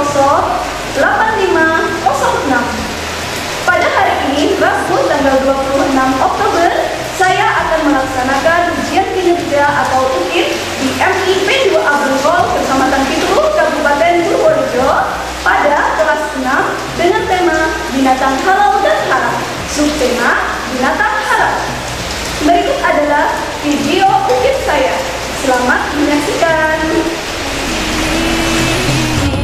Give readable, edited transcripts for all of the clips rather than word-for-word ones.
8506. Pada hari ini, Rabu tanggal 26 Oktober, saya akan melaksanakan ujian kinerja atau UKIP di MIP 2 Abrengkol, Kecamatan Pitu, Kabupaten Purworejo pada kelas 6 dengan tema binatang halal dan haram, subtema binatang haram. Berikut adalah video UKIP saya. Selamat menyaksikan.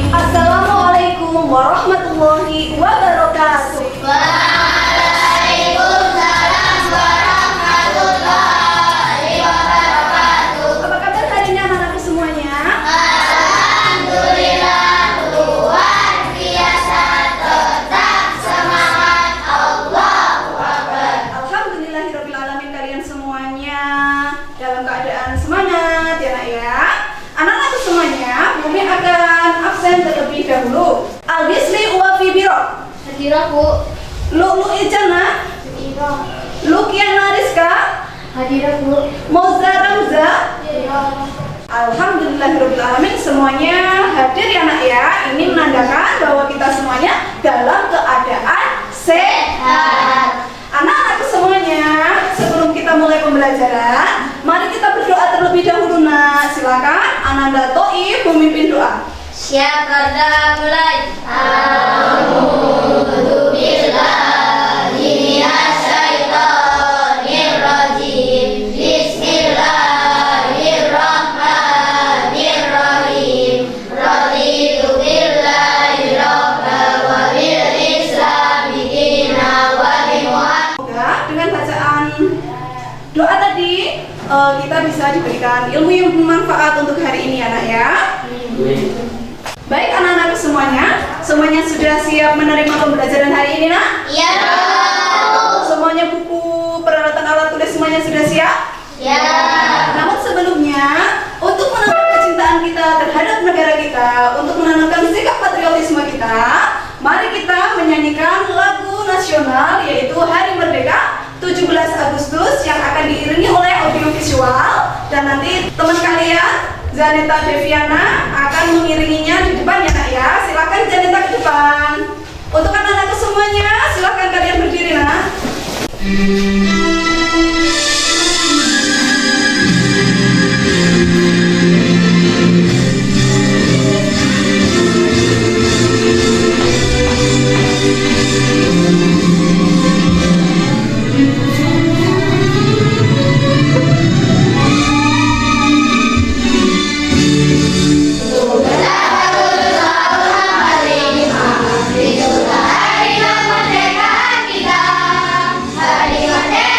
Assalamualaikum warahmatullahi wabarakatuh. Waalaikumsalam warahmatullahi wabarakatuh. Apa kabar hari ini anak-anakku semuanya? Alhamdulillah, luar biasa, tetap semangat, Allahu Akbar. Alhamdulillahirrabbilalamin, kalian semuanya dalam keadaan semangat ya nak ya. Anak-anakku semuanya, Bumi akan absen terlebih dahulu. Al-Bisli wa fi biro. Hadirah Bu. Lu'lu Ijana. Hadirah. Lukiana Rizka. Hadirah Bu. Moza Ramza. Hadirah. Alhamdulillahirrabbilalamin, semuanya hadir ya nak ya. Ini menandakan bahwa kita semuanya dalam keadaan sehat. Anak-anakku semuanya, sebelum kita mulai pembelajaran, mari kita berdoa terlebih dahulu nak. Silakan Ananda Toib memimpin doa. Siapa dah mulai? A'udzu billahi minasyaitonir rajim. Bismillahirrahmanirrahim. Raditu billahi rabban wa bil islami dinan wa bi Muhammad. Semoga dengan bacaan doa tadi kita bisa diberikan ilmu yang bermanfaat untuk hari ini ya nak ya. Baik anak-anakku semuanya sudah siap menerima pembelajaran hari ini nak? Ya. Semuanya buku, peralatan alat tulis semuanya sudah siap? Ya. Namun sebelumnya, untuk menanamkan kecintaan kita terhadap negara kita, untuk menanamkan sikap patriotisme kita, mari kita menyanyikan lagu nasional yaitu Hari Merdeka 17 Agustus yang akan diiringi oleh audiovisual, dan nanti teman kalian Zaneta Deviana akan mengiringinya di depan ya nak ya. Silakan Zaneta ke depan. Untuk anak-anakku semuanya, silakan kalian berdiri nak. Hari kemerdekaan kita, hari merdeka.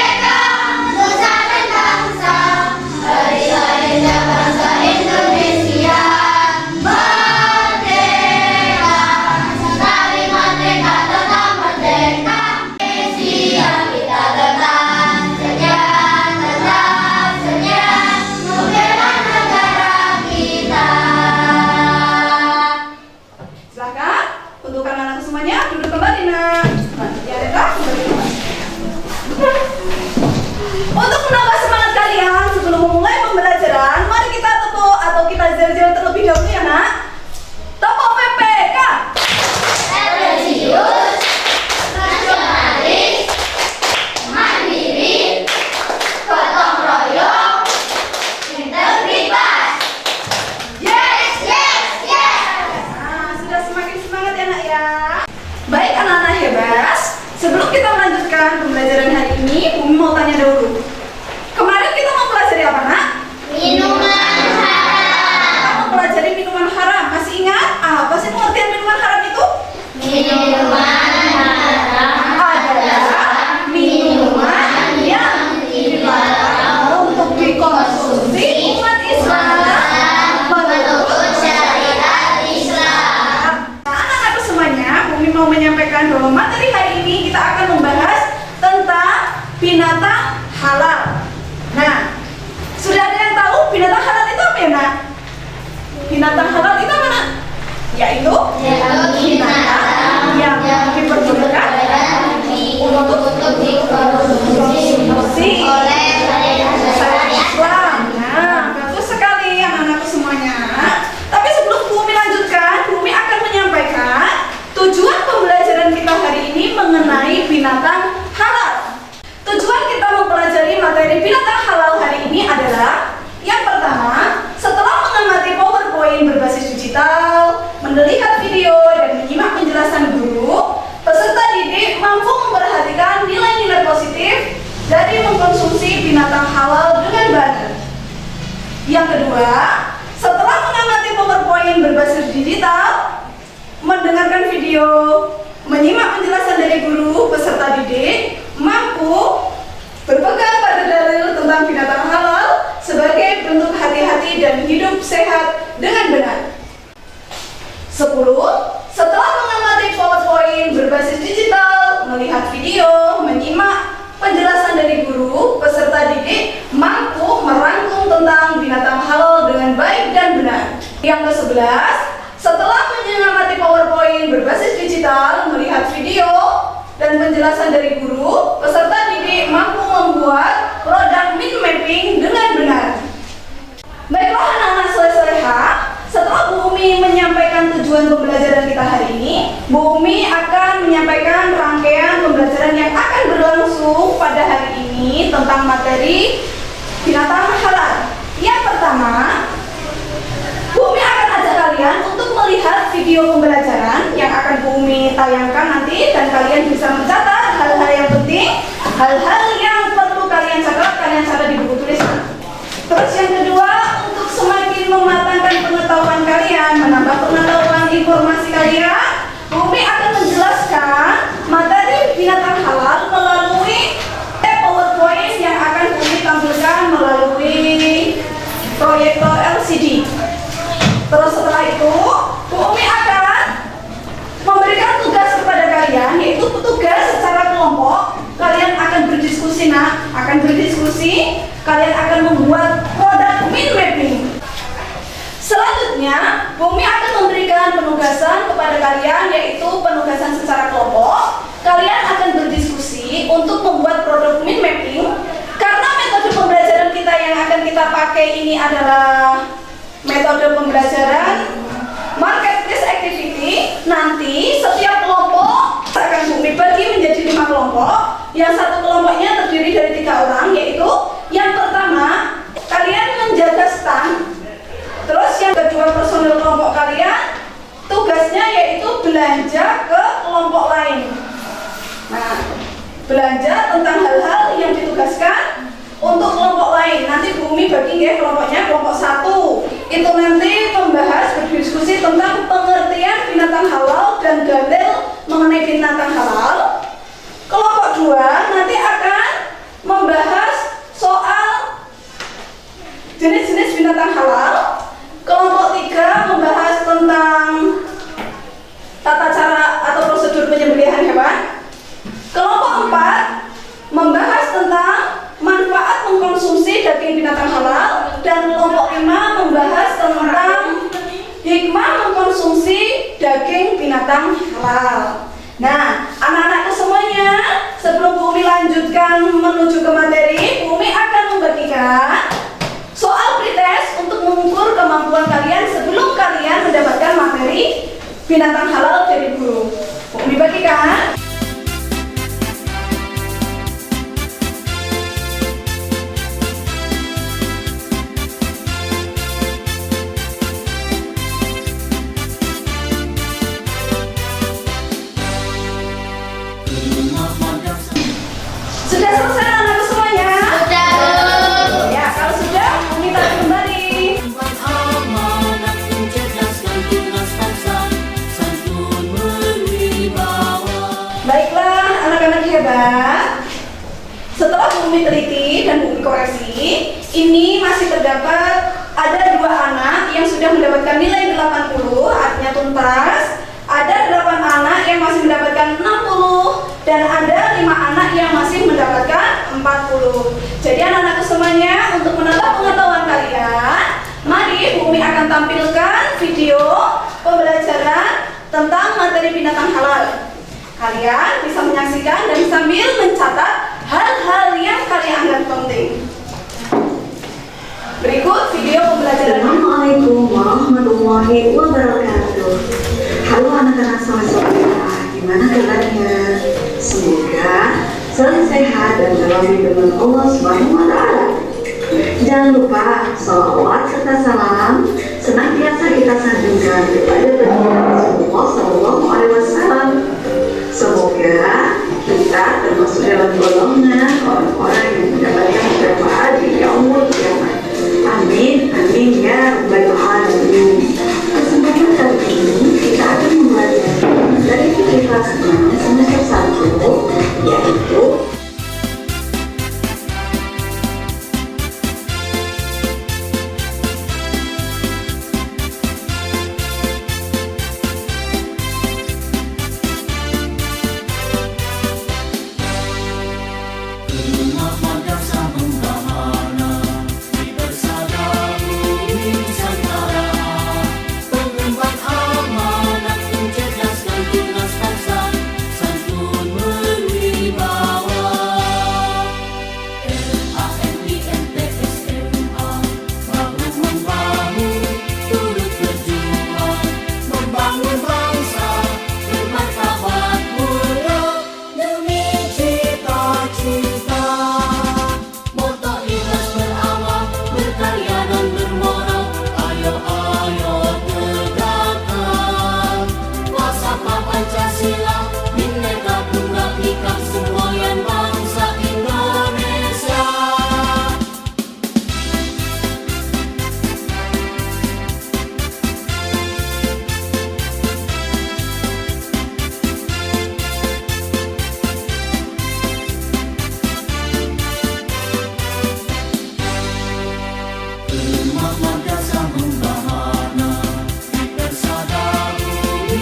kedua, setelah mengamati PowerPoint berbasis digital, mendengarkan video, menyimak penjelasan dari guru peserta didik, mampu berpegang pada dalil tentang binatang halal sebagai bentuk hati-hati dan hidup sehat dengan benar. 10. Setelah mengamati PowerPoint berbasis digital, melihat video, menyimak penjelasan dari guru peserta didik, mampu merangkum tentang binatang halal dengan baik dan benar. Yang ke-11, setelah mengamati PowerPoint berbasis digital, melihat video dan penjelasan dari guru, peserta didik mampu membuat produk mind mapping dengan benar. Baiklah anak-anak soleh-soleha, setelah Bu Umi menyampaikan tujuan pembelajaran kita hari ini, Bu Umi akan menyampaikan rangkaian pembelajaran yang akan berlangsung pada hari ini tentang materi binatang halal. Yang pertama, Bu Umi akan ajak kalian untuk melihat video pembelajaran yang akan Bu Umi tayangkan nanti, dan kalian bisa mencatat hal-hal yang penting, hal-hal yang perlu kalian catat di buku tulisan. Terus yang kedua, untuk semakin mematangkan pengetahuan kalian, menambah pengetahuan informasi kalian, Bu Umi akan menjelaskan materi binatang halal melalui PowerPoint yang akan Bu Umi tampilkan melalui proyektor LCD. Terus setelah itu, Bu Umi akan memberikan tugas kepada kalian, yaitu tugas secara kelompok. Kalian akan berdiskusi, kalian akan membuat produk mind mapping. Selanjutnya, Bu Umi akan memberikan penugasan kepada kalian, yaitu penugasan secara kelompok. Kalian akan berdiskusi untuk membuat produk mind mapping. Karena metode pembelajaran kita yang akan kita pakai ini adalah metode pembelajaran marketplace activity, nanti setiap kelompok akan Bu Umi bagi menjadi 5 kelompok. Yang satu kelompoknya terdiri dari 3 orang, yaitu yang pertama, kalian menjaga stand. Terus yang kedua, personil kelompok kalian tugasnya yaitu belanja ke kelompok lain. Nah, belanja tentang hal-hal yang ditugaskan untuk kelompok lain. Nanti Bu Umi bagi ya kelompoknya. Kelompok 1 itu nanti membahas, berdiskusi tentang pengertian binatang halal dan dalil mengenai binatang halal. Kelompok 2 nanti akan membahas soal jenis-jenis binatang halal. Kelompok 3 membahas tentang tata cara atau prosedur penyembelihan hewan. Kelompok 4 membahas tentang manfaat mengkonsumsi daging binatang halal. Dan kelompok 5 membahas tentang hikmah mengkonsumsi daging binatang halal. Nah, anak-anakku semuanya, sebelum Bu Umi lanjutkan menuju ke materi, Bu Umi akan membagikan soal pretest untuk mengukur kemampuan kalian sebelum kalian mendapatkan materi binatang halal dari guru. Bu Umi bagikan. Sudah selesai anak-anak semuanya? Sudah. Ya, kalau sudah, Bu Umi tarik kembali. Baiklah, anak-anak hebat. Setelah Bu Umi teliti dan Bu Umi koreksi, ini masih terdapat ada 2 anak yang sudah mendapatkan nilai 80, artinya tuntas. Ada 8 anak yang masih mendapatkan 60 dan ada 5 anak yang masih mendapatkan 40. Jadi anak-anakku semuanya, untuk menambah pengetahuan kalian, mari Bu Umi akan tampilkan video pembelajaran tentang materi binatang halal. Kalian bisa menyaksikan dan sambil mencatat hal-hal yang kalian anggap penting. Berikut video pembelajaran. Assalamualaikum warahmatullahi wabarakatuh. Halo anak-anak soleh-soleha, gimana kabarnya? Semoga selalu sehat dan dalam lindungan Allah Subhanahu wa Ta'ala. Jangan lupa salawat serta salam senantiasa kita sanjungkan kepada Rasulullah Sallallahu Alaihi Wasallam. Semoga kita termasuk dalam golongan orang-orang yang mendapatkan syafaat di yaumul kiamat. Amin, amin ya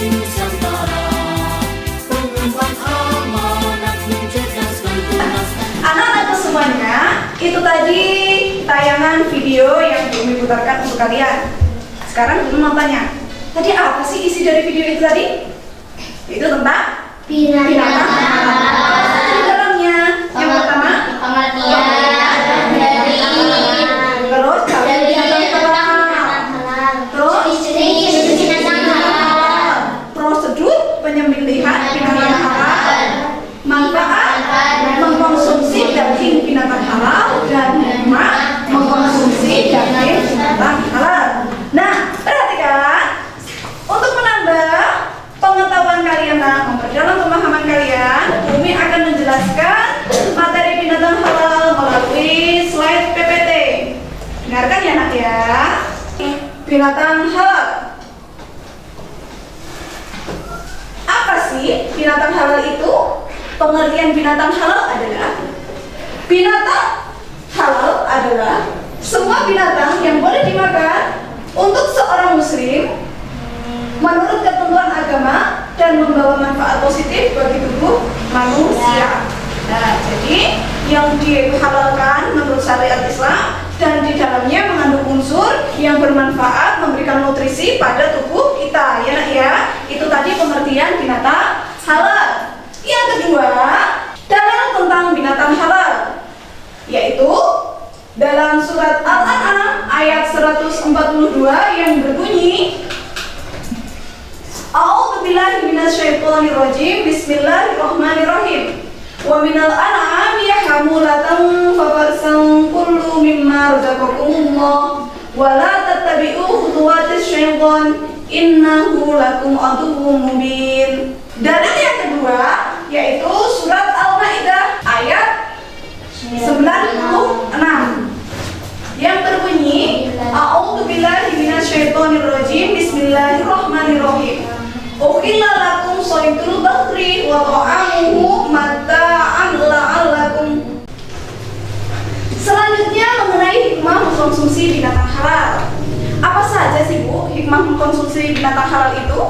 Nusantara, pengemban amanat mencerdaskan tunas. Anak-anak semuanya, itu tadi tayangan video yang Bumi putarkan untuk kalian. Sekarang Bumi mau tanya, tadi apa sih isi dari video itu tadi? Itu tentang binatang. Di dalamnya, yang pertama, pengertian dari terus cari binatang halal. Terus binatang halal, prosedur penyembelihan binatang halal, manfaat mengkonsumsi daging binatang halal, dan hikmah mengkonsumsi daging binatang halal. Nah, perhatikan, untuk menambah pengetahuan kalian, memperdalam pemahaman kalian, Bumi akan menjelaskan materi binatang halal melalui slide PPT. Dengarkan ya nak ya. Binatang halal. Apa sih binatang halal itu? Pengertian binatang halal adalah semua binatang yang boleh dimakan untuk seorang muslim menurut ketentuan agama dan membawa manfaat positif bagi tubuh manusia. Nah, jadi yang dihalalkan menurut syariat Islam dan di dalamnya mengandung unsur yang bermanfaat, memberikan nutrisi pada tubuh kita, ya nak ya. Itu tadi pengertian binatang halal. Yang kedua, dalil tentang binatang halal, yaitu dalam surat Al-An'am ayat 142 yang berbunyi, A'udzubillahi minasyaitonirrajim, Bismillahirrahmanirrahim. Wa minal an'ami hamulatan fafarsan kullu mimma razaqakumullah wa la tattabi'u khutuwatis syaitan innahu lakum aduwwum mubin. Dalil yang kedua yaitu surat Al-Maidah ayat 96 yang berbunyi, A'udzubillahi minasyaitonirrajim, Bismillahirrahmanirrahim. Ukhilla lakum shaydul bahri wa ta'amuhu mata'an la'allakum. Selanjutnya mengenai hikmah mengkonsumsi binatang halal. Apa saja sih Bu hikmah mengkonsumsi binatang halal itu?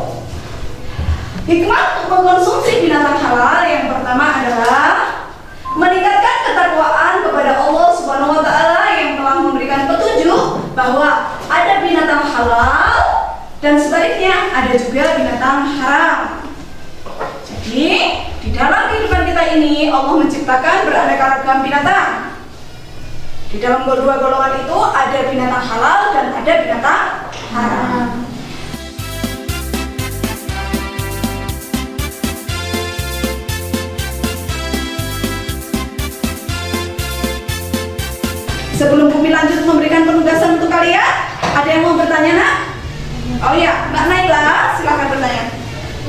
Hikmah mengkonsumsi binatang halal yang pertama adalah meningkatkan ketakwaan kepada Allah Subhanahu wa taala yang telah memberikan petunjuk bahwa ada binatang halal dan sebaliknya ada juga binatang haram. Jadi, di dalam kehidupan kita ini Allah menciptakan beraneka ragam binatang. Di dalam kedua golongan itu ada binatang halal dan ada binatang haram. Sebelum Bumi lanjut memberikan penugasan untuk kalian, ada yang mau bertanya nak? Oh iya, Mbak Naila, silakan bertanya.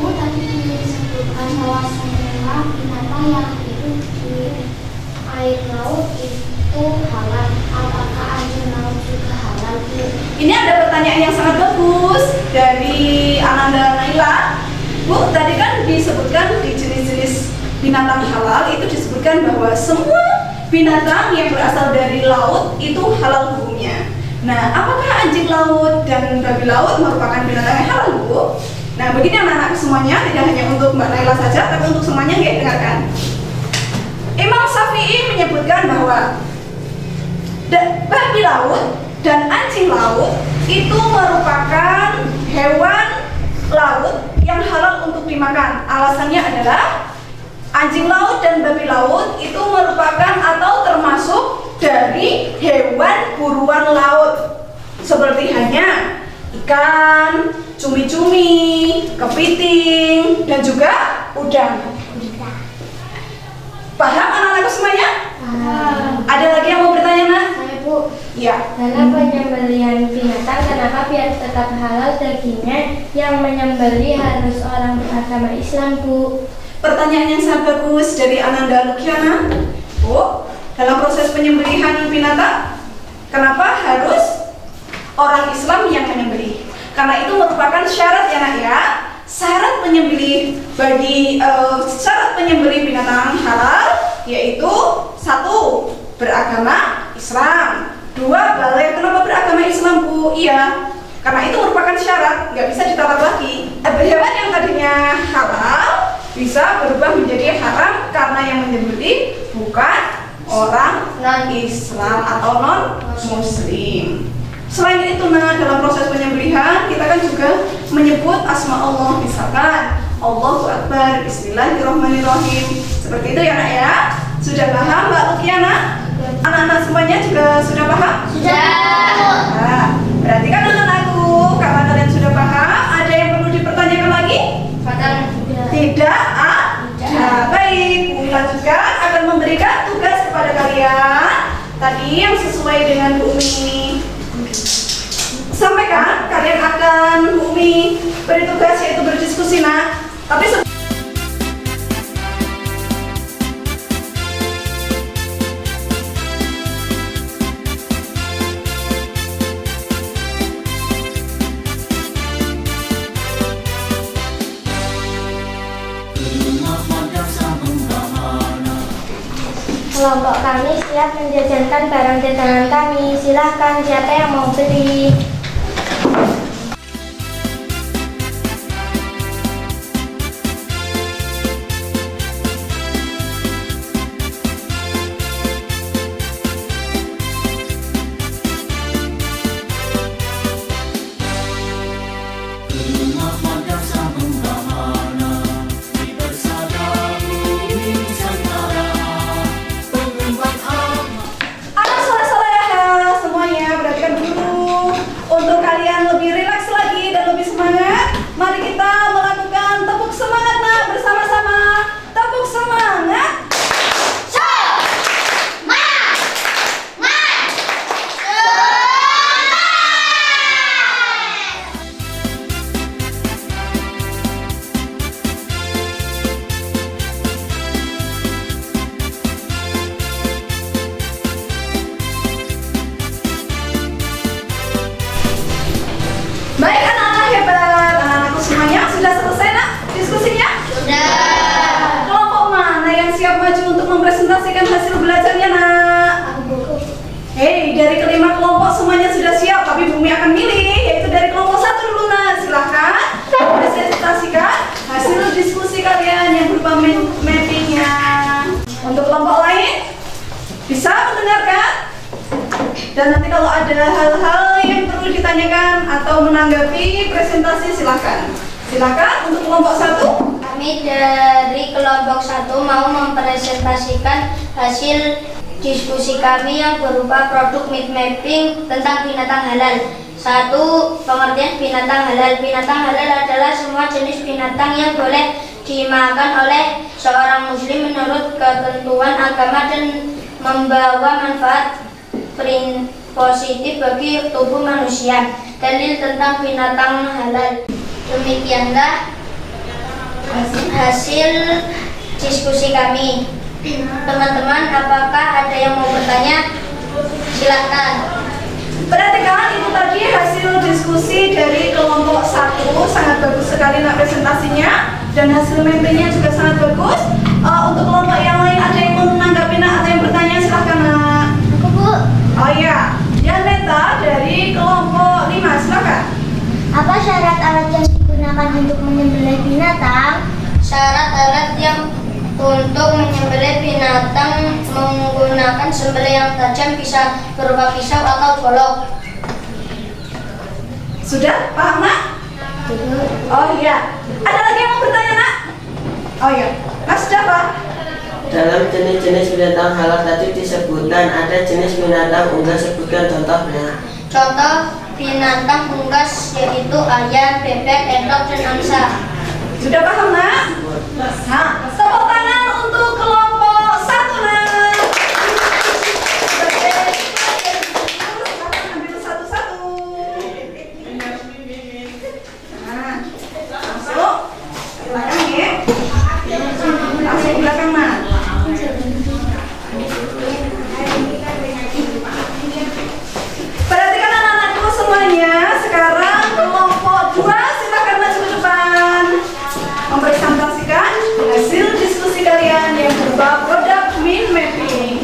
Bu, tadi disebutkan bahwasanya binatang yang hidup di air laut itu halal. Apakah anjing laut juga halal, Bu? Ini ada pertanyaan yang sangat bagus dari Ananda Naila. Bu, tadi kan disebutkan di jenis-jenis binatang halal itu disebutkan bahwa semua binatang yang berasal dari laut itu halal hukumnya. Nah, apakah anjing laut dan babi laut merupakan binatang yang halal, Bu? Nah, begini anak-anak semuanya, tidak hanya untuk Mbak Naila saja, tapi untuk semuanya yang dengarkan. Imam Syafi'i menyebutkan bahwa babi laut dan anjing laut itu merupakan hewan laut yang halal untuk dimakan. Alasannya adalah anjing laut dan babi laut itu merupakan atau termasuk dari hewan buruan laut, seperti hanya ikan, cumi-cumi, kepiting, dan juga udang. Paham anak-anak semuanya? Ada lagi yang mau bertanya, Nak? Saya, Bu. Ya. Dalam penyembelihan binatang, kenapa biar tetap halal dagingnya yang menyembelih harus orang beragama Islam, Bu? Pertanyaan yang sangat bagus dari Ananda Lukiana. Bu, dalam proses penyembelihan binatang, kenapa harus orang Islam yang menyembelih? Karena itu merupakan syarat ya nak ya. Syarat penyembelih bagi syarat penyembelih binatang halal yaitu 1. Beragama Islam. 2. Balik. Kenapa beragama Islam, Bu? Iya, Karena itu merupakan syarat, nggak bisa ditawar lagi. Hewan yang tadinya halal bisa berubah menjadi haram karena yang menyembelih bukan orang non-Islam atau non-Muslim. Selain itu, dalam proses penyembelihan kita kan juga menyebut asma Allah, misalkan Allahu Akbar, Bismillahirrahmanirrahim. Seperti itu ya nak ya. Sudah paham Mbak Lukiana? Anak-anak semuanya juga sudah paham? Sudah. Nah, berarti kan anak-anakku, karena kalian sudah paham, ada yang perlu dipertanyakan lagi? Tidak ada. Baik, Bumi lanjutkan akan memberikan tugas kepada kalian tadi yang sesuai dengan Bumi sampaikan. Kalian akan Bumi beri tugas yaitu berdiskusi nak. Tapi Rumah madrasah membahana. Kelompok kami siap menjajankan barang dagangan kami. Silahkan siapa yang mau beli? Rumah madrasah membahana. Di bersama bumi Nusantara. Pengemban amal. anak soleh-soleha semuanya perhatikan dulu. Untuk kalian lebih rileks lagi dan lebih semangat, mari kita melakukan tepuk semangat nak bersama-sama. Tepuk semangat. Baik anak-anak hebat, anak-anakku semuanya sudah selesai nak diskusinya? Sudah. Kelompok mana yang siap maju untuk mempresentasikan hasil belajarnya nak? Hei, dari kelima kelompok semuanya sudah siap, tapi Bumi akan milih, yaitu dari kelompok satu dulu nak. Silahkan presentasikan hasil diskusi kalian yang berupa mappingnya. Untuk kelompok lain, bisa mendengarkan? Dan nanti kalau ada hal-hal yang perlu ditanyakan atau menanggapi presentasi silakan. Silakan untuk kelompok satu. Kami dari kelompok 1 mau mempresentasikan hasil diskusi kami yang berupa produk meat mapping tentang binatang halal. 1. Pengertian binatang halal. Binatang halal adalah semua jenis binatang yang boleh dimakan oleh seorang muslim menurut ketentuan agama dan membawa manfaat positif bagi tubuh manusia. Dalil tentang binatang halal. Demikianlah hasil diskusi kami. Teman-teman, apakah ada yang mau bertanya? Silakan. Perhatikan itu tadi hasil diskusi dari kelompok 1. Sangat bagus sekali nak presentasinya dan hasil mappingnya juga sangat bagus. Untuk kelompok yang lain ada yang mau menanggapi nak atau yang bertanya silahkan nak. Aku Bu, Oh iya, Janeta dari kelompok 5 silakan. apa syarat alat yang digunakan untuk menyembelih binatang? Syarat alat yang untuk menyembelih binatang menggunakan sembelih yang tajam, bisa berupa pisau atau golok. Sudah paham nak? Oh iya. Ada lagi yang mau bertanya nak? Oh iya, Mas Java. Dalam jenis-jenis binatang halal tadi disebutkan ada jenis binatang unggas, sebutkan contohnya. Contoh binatang unggas yaitu ayam, bebek, endok, dan angsa. Sudah paham nak? Nah, tepuk tangan untuk kelompok 1 nak. Ambil satu-satu. Nah, masuk. Silakan ya. Langsung ke belakang nak. Perhatikan anak-anakku semuanya. Sekarang kelompok 2 silakan maju ke depan. Mempresentasikan hasil diskusi kalian yang berupa produk meat mapping.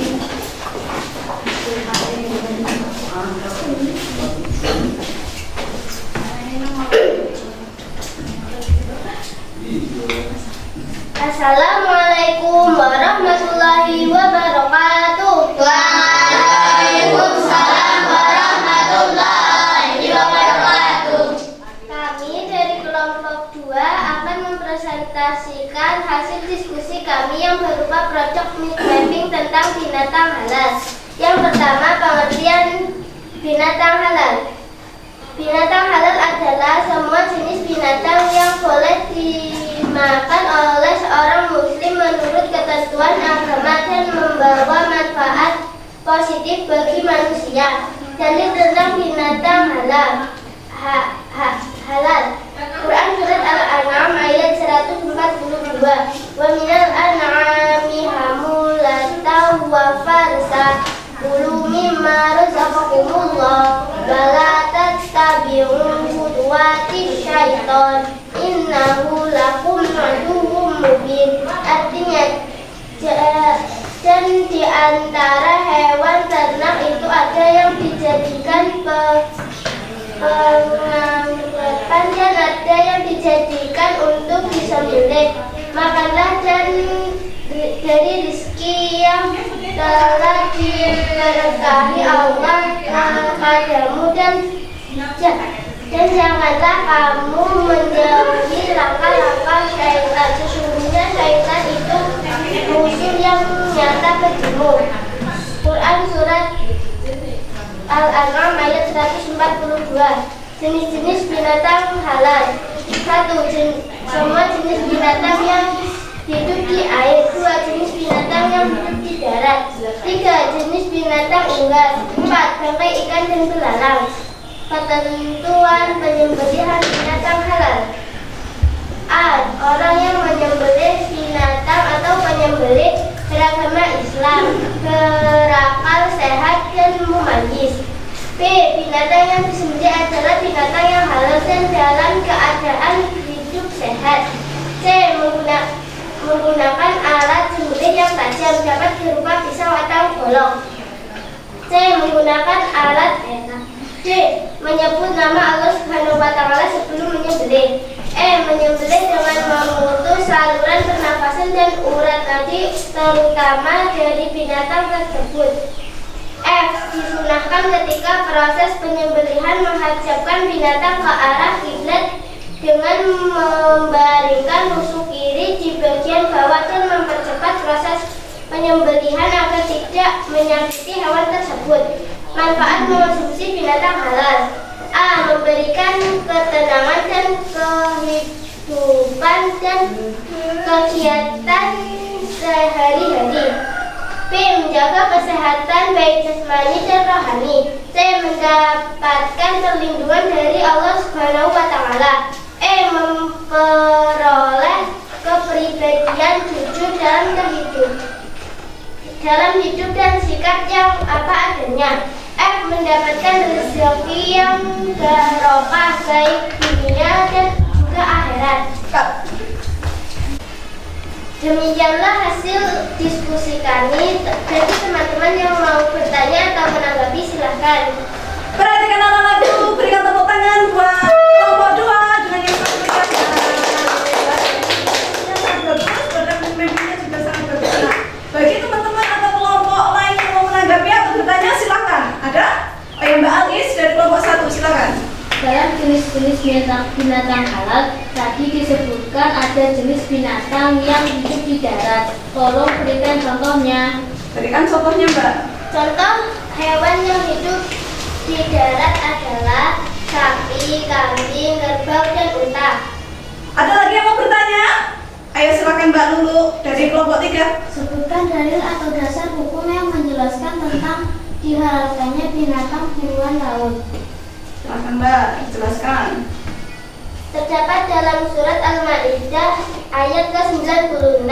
Assalamualaikum warahmatullahi wabarakatuh. Waalaikumsalam warahmatullahi wabarakatuh. Kami dari kelompok 2 akan mempresentasikan hasil diskusi kami yang berupa project mapping tentang binatang halal. Yang pertama, pengertian binatang halal. Binatang halal adalah semua jenis binatang yang boleh dimakan oleh seorang muslim menurut ketentuan agama dan membawa manfaat positif bagi manusia. Dalil tentang binatang halal. Halal. Quran surat Al-An'am ayat 142. Wa minal an'ami hamulatan wa farsa. Kulu mimma razaqakumullah wa la tattabi'u khutuwati syaitan innahu lakum aduwwum mubin. Artinya, dan di antara hewan ternak itu ada yang dijadikan pengangkutan dan ada yang dijadikan untuk disembelih. Makanlah dan dari rezeki yang telah diberkahi Allah kepadamu dan janganlah kamu menjauhi langkah-langkah syaitan. Sesungguhnya syaitan itu musuh yang nyata bagimu. Quran surat Al-An'am ayat 142. Jenis-jenis binatang halal. 1. Semua jenis binatang yang hidup di air. 2. Jenis binatang yang hidup di darat. 3. Jenis binatang unggas. 4. Bangkai ikan dan belalang. Ketentuan penyembelihan binatang halal. A. Orang yang menyembelih binatang atau penyembelih beragama Islam, berakal sehat dan mumayyiz. B. Binatang yang disembelih adalah binatang yang halal dan dalam keadaan hidup sehat. C. Menggunakan alat sembelih yang tajam, dapat berupa pisau atau golok. C. Menggunakan alat D. Menyebut nama Allah Subhanahu wa Ta'ala sebelum menyembelih. E. Menyembelih dengan memutus saluran pernafasan dan urat nadi terutama dari binatang tersebut. F. Disunahkan ketika proses penyembelihan menghadapkan binatang ke arah kiblat dengan membaringkan nusuk kiri di bagian bawah dan mempercepat proses penyembelihan agar tidak menyakiti hewan tersebut. Manfaat mengonsumsi binatang halal. A. Memberikan ketenangan dan kehidupan dan kegiatan sehari-hari. B. Menjaga kesehatan baik jasmani dan rohani. C. Mendapatkan perlindungan dari Allah Subhanahu wa Ta'ala. E. Memperoleh kepribadian jujur dalam hidup dan sikap yang apa adanya. F. Mendapatkan rezeki yang barokah baik dunia dan juga akhirat. Demikianlah hasil diskusi kami. Bagi teman-teman yang mau bertanya atau menanggapi silahkan. Perhatikan anak-anakku, berikan tepuk tangan buat kelompok 2 dengan yang sangat bagus. Mappingnya juga sangat bagus. Nah, bagi teman-teman atau kelompok lain yang mau menanggapi atau bertanya silahkan. Ada? Oh ya, Mbak Alice dari kelompok 1 silahkan. Dalam jenis-jenis binatang halal tadi disebutkan ada jenis binatang yang hidup di darat. Tolong berikan contohnya. Berikan contohnya, Mbak. Contoh hewan yang hidup di darat adalah sapi, kambing, kerbau, dan unta. Ada lagi yang mau bertanya? Ayo silakan Mbak Lulu dari kelompok 3. Sebutkan dalil atau dasar hukum yang menjelaskan tentang dihalalkannya binatang buruan laut. Silakan Mbak, jelaskan. Terdapat dalam surat Al-Maidah ayat ke-96.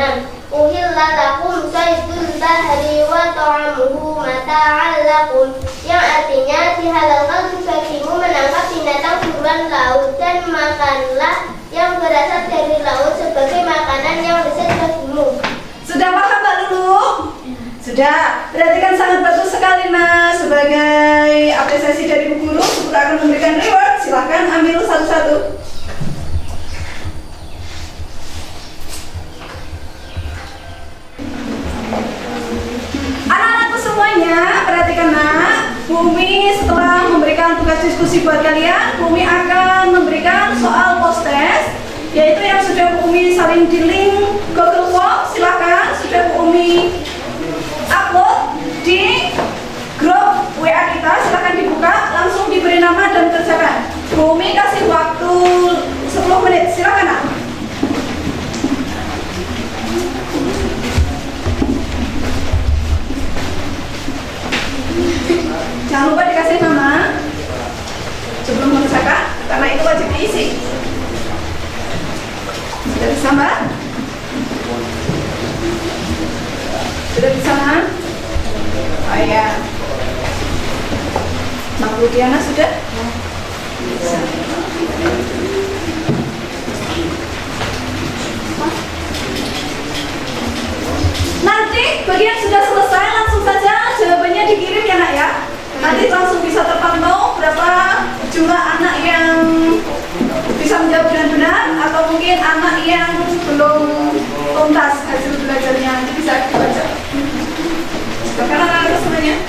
Uhilla lakum saydul bahri wa ta'amuhu mata'an lakum, yang artinya dihalalkan bagimu menangkap binatang buruan laut dan makanlah yang berasal dari laut sebagai makanan yang lezat bagimu. Sudah paham Mbak Lulu? Sudah, berarti kan sangat bagus sekali Mas. Sebagai apresiasi dari Bu Guru, Guru akan memberikan reward. Silahkan ambil satu-satu. diskusi buat kalian. Bu Umi akan memberikan soal post test, yaitu yang sudah Bu Umi salin di link Google Form. Silakan, sudah Bu Umi upload di grup WA kita, silakan dibuka, langsung diberi nama dan kerjakan. Bu Umi kasih waktu 10 menit, silakan Nak. Jangan lupa dikasih nama sebelum mengerjakan, karena itu wajib diisi. Sudah bisa Mbak? Sudah bisa Mbak? Oh iya. Mbak Ludiana sudah? Bisa. Nanti bagi yang sudah selesai langsung saja jawabannya dikirim ya Nak ya. Nanti langsung bisa terpantau berapa jumlah anak yang bisa menjawab dengan benar, atau mungkin anak yang belum tuntas hasil belajarnya, nanti bisa dibaca. Silakan anak-anak semuanya.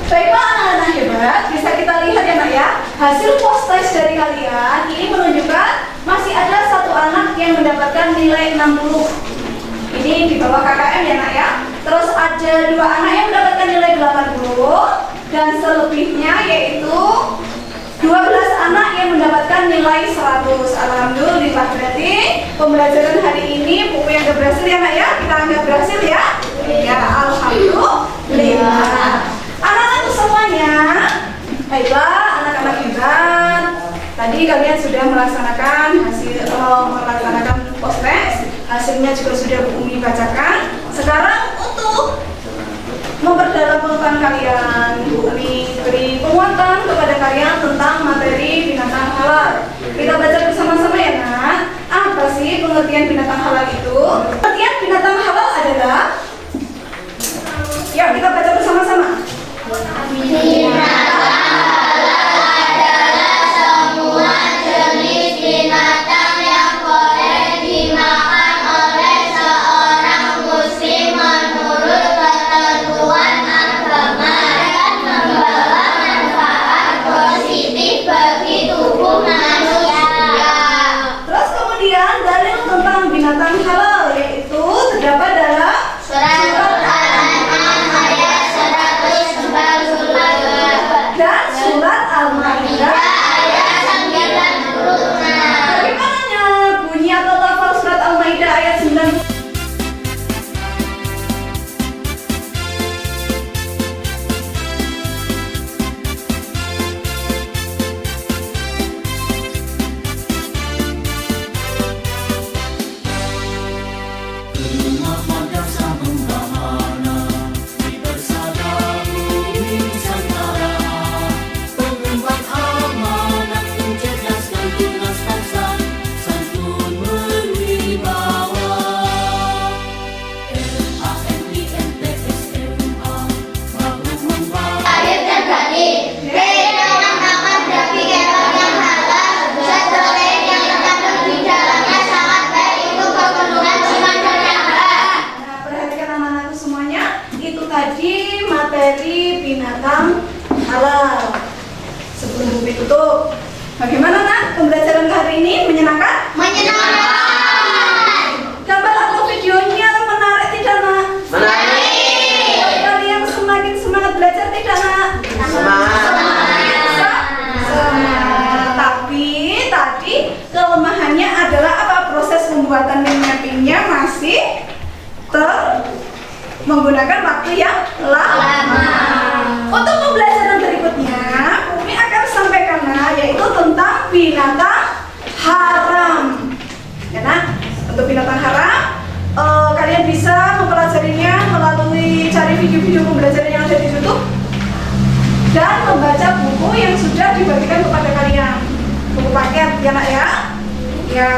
Baiklah anak-anak hebat, bisa kita lihat ya Nak ya. Hasil post test dari kalian ini menunjukkan masih ada satu anak yang mendapatkan nilai 60. Ini di bawah KKM ya Nak ya. Terus ada 2 anak yang mendapatkan nilai 80, dan selebihnya yaitu 12 anak yang mendapatkan nilai 100. Alhamdulillah, berarti pembelajaran hari ini Bu yang udah berhasil ya Nak ya. Kita anggap berhasil ya. Ya, alhamdulillah. Anak-anak semuanya, baiklah anak-anak hebat. Tadi kalian sudah melaksanakan post test, hasilnya juga sudah Bu Umi bacakan. Sekarang untuk memperdalam pengetahuan kalian, Bu Umi beri penguatan kepada kalian tentang materi binatang halal. Kita baca bersama-sama ya Nak. Apa sih pengertian binatang halal itu? Pengertian binatang halal adalah, ya kita baca bersama-sama. Binatang halal adalah semua jenis binatang yang boleh dimakan oleh seorang muslim menurut ketentuan agama dan membawa manfaat positif bagi tubuh manusia. Terus kemudian dalil tentang binatang halal yaitu terdapat dalam Surat Al-An'am ayat 148 dan surat Al-Maidah ayat 96. Bagaimananya bunyi atau lafal surat Al-Maidah ayat 9? Rumah madrasah membahana di bersada bumi Nusantara, pengemban amanat mencerdaskan tunas bangsa, santun berwibawa. LANIMTSMA makhluk membawa. Adil dan beradil. Dengan makan daging hewan yang halal, zat protein yang terkandung di dalamnya sangat baik untuk pemenuhan iman dan akhlak. Nah, perhatikan anak-anakku semuanya, itu tadi materi binatang halal. Sebelum buku tutup, bagaimana Nak pembelajaran hari ini? Menyenangkan? Menyenangkan. Gambar atau videonya menarik tidak Nak? Menarik. Kalian semakin semangat belajar tidak Nak? Semangat. Semangat. Tapi tadi kelemahannya adalah apa? Proses pembuatan mappingnya masih menggunakan waktu yang lama. Untuk pembelajaran berikutnya, Umi akan sampaikan yaitu tentang binatang haram. Ya Nak, untuk binatang haram, kalian bisa mempelajarinya melalui cari video-video pembelajaran yang ada di YouTube dan membaca buku yang sudah dibagikan kepada kalian. Buku paket ya Nak ya. Ya.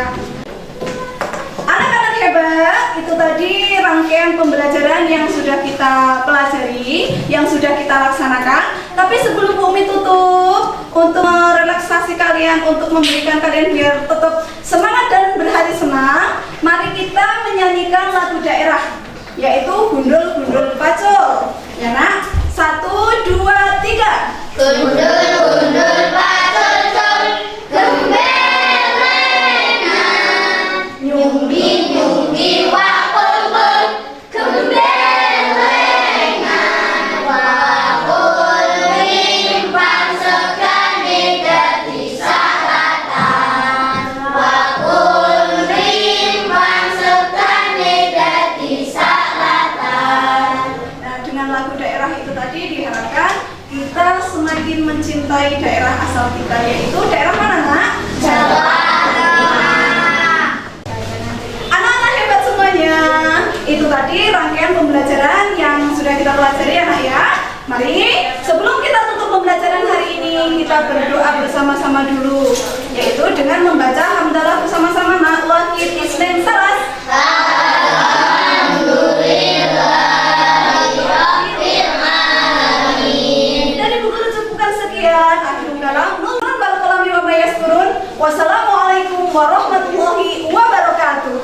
Anak-anak hebat, itu tadi rangkaian pembelajaran yang sudah kita pelajari, yang sudah kita laksanakan. Tapi sebelum Bu Umi tutup, untuk merelaksasi kalian, untuk memberikan kalian biar tetap semangat dan berhari senang, mari kita mencintai daerah asal kita, yaitu daerah mana, Nak? Jawa. Anak-anak hebat semuanya. Itu tadi rangkaian pembelajaran yang sudah kita pelajari ya, Nak ya. Mari, sebelum kita tutup pembelajaran hari ini, kita berdoa bersama-sama dulu, yaitu dengan membaca hamdalah bersama-sama, Nak. Wakil Islam Salas. Dari buku cukupan sekian, akhirul kalam, nurun bal kalami wa mayaskurun. Wassalamualaikum warahmatullahi wabarakatuh.